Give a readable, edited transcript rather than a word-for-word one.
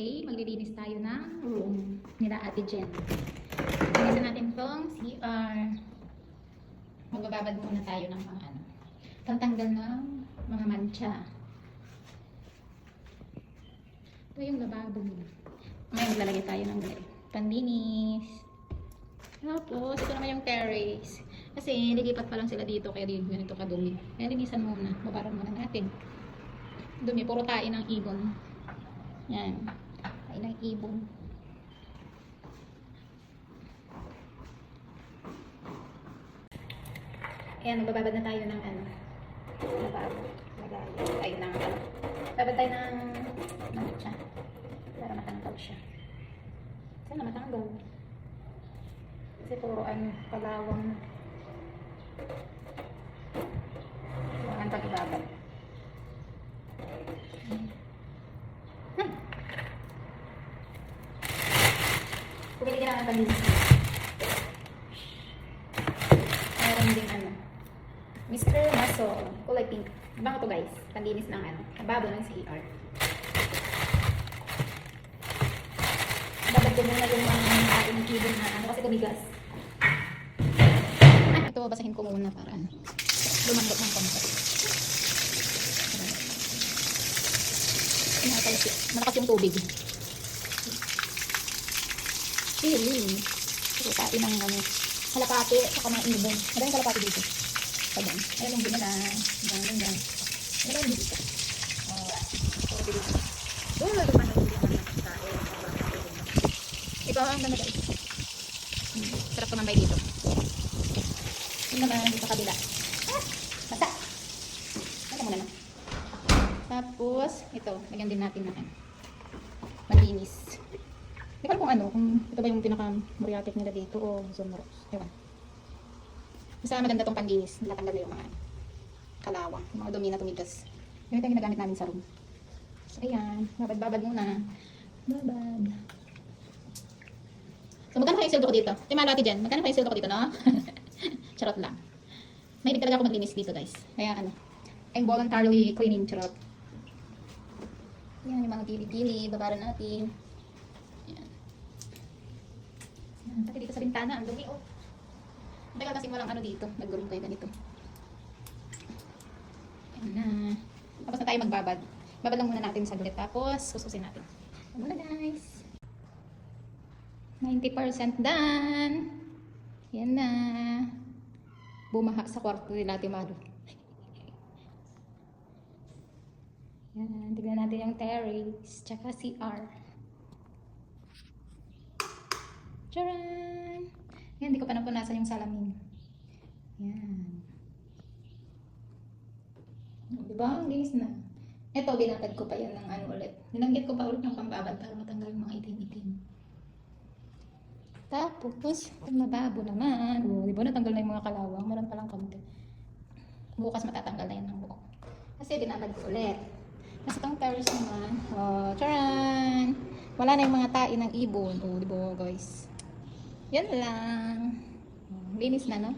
Okay, maglilinis tayo ng room nila Ate Jen. Linisin natin itong CR. Magbababad muna tayo ng mga pantanggal ng mga mancha. Ito yung lababo nila. Ngayon maglalagay tayo ng panlinis. Tapos, ito naman yung terrace. Kasi lilipat pa lang sila dito kaya di ganito kadumi. Kaya linisan muna. Babaran muna natin. Dumi, puro tain ng ibon. Yan. Tain ng ibon. Ayan, magbababad na tayo ng babad tayo ng siya. Para matanggal siya. Sana matanggal. Kasi puro palawang. Ang pag-ibabad. Pumili ka ng panlinis. Meron din Mr. Muscle, kulay pink. Bango to guys. Panlinis ng babo ng CR. Babad ko muna yung mga ating keyboard na kasi tumigas. Ito, basahin ko muna para lumambot ng konti. Malakas yung tubig. Ito tayo ng kalapati at saka mga ibon. Maraming kalapati dito. Ayan. Ayan yung binala. Ayan. Ayan yung dito. Doon na lupa na yung tayo. Ito ang ganda guys. Sarap tumambay dito. Yun naman sa kabila. Basta. Ito muna na. Tapos, ito. Lagyan din natin na malinis. Hindi ko alam kung ito ba yung pinaka-muriatic nila dito o Zonrox. Ewan. Basta maganda tong panlinis. Natanggal na yung mga kalawang. Yung mga dumi na tumigas. Yung ito yung ginagamit namin sa room. So, ayan. Babad muna. Babad. So, magkano kayong sildo ko dito? Timalo Ate Jen, magkano kayong sildo ko dito, no? Charot lang. Mahilig talaga ako maglinis dito, guys. Kaya I'm voluntarily cleaning. Charot. Ayan, yung mga gilid-gilid. Babaran natin. Pati dito sa bintana, ang dumi, oh. Tagal kasi walang dito. Nag-room tayo ganito. Ayan na. Tapos na tayo magbabad. Babad lang muna natin saglit. Tapos, sususin natin. Ayan muna, guys. 90% done. Ayan na. Bumaha sa kwarto nila Ate Maru. Ayan. Tignan natin yung terrace. Tsaka CR. Charan! Yan, hindi ko pa napunasan yung salamin. Yan. Diba? Ang linis na. Ito, binabad ko pa yan ng ulit. Nilanggit ko pa ulit ng pambabad para matanggal yung mga itim-itim. Tapos, itong mababo naman. Diba natanggal na yung mga kalawang? Meron palang konti. Bukas matatanggal na yan ng buo. Kasi binabad ko ulit. Kasi itong terrace naman. Oh, charan! Wala na yung mga tain ng ibon. Diba guys? Yan lang. Linis na, no?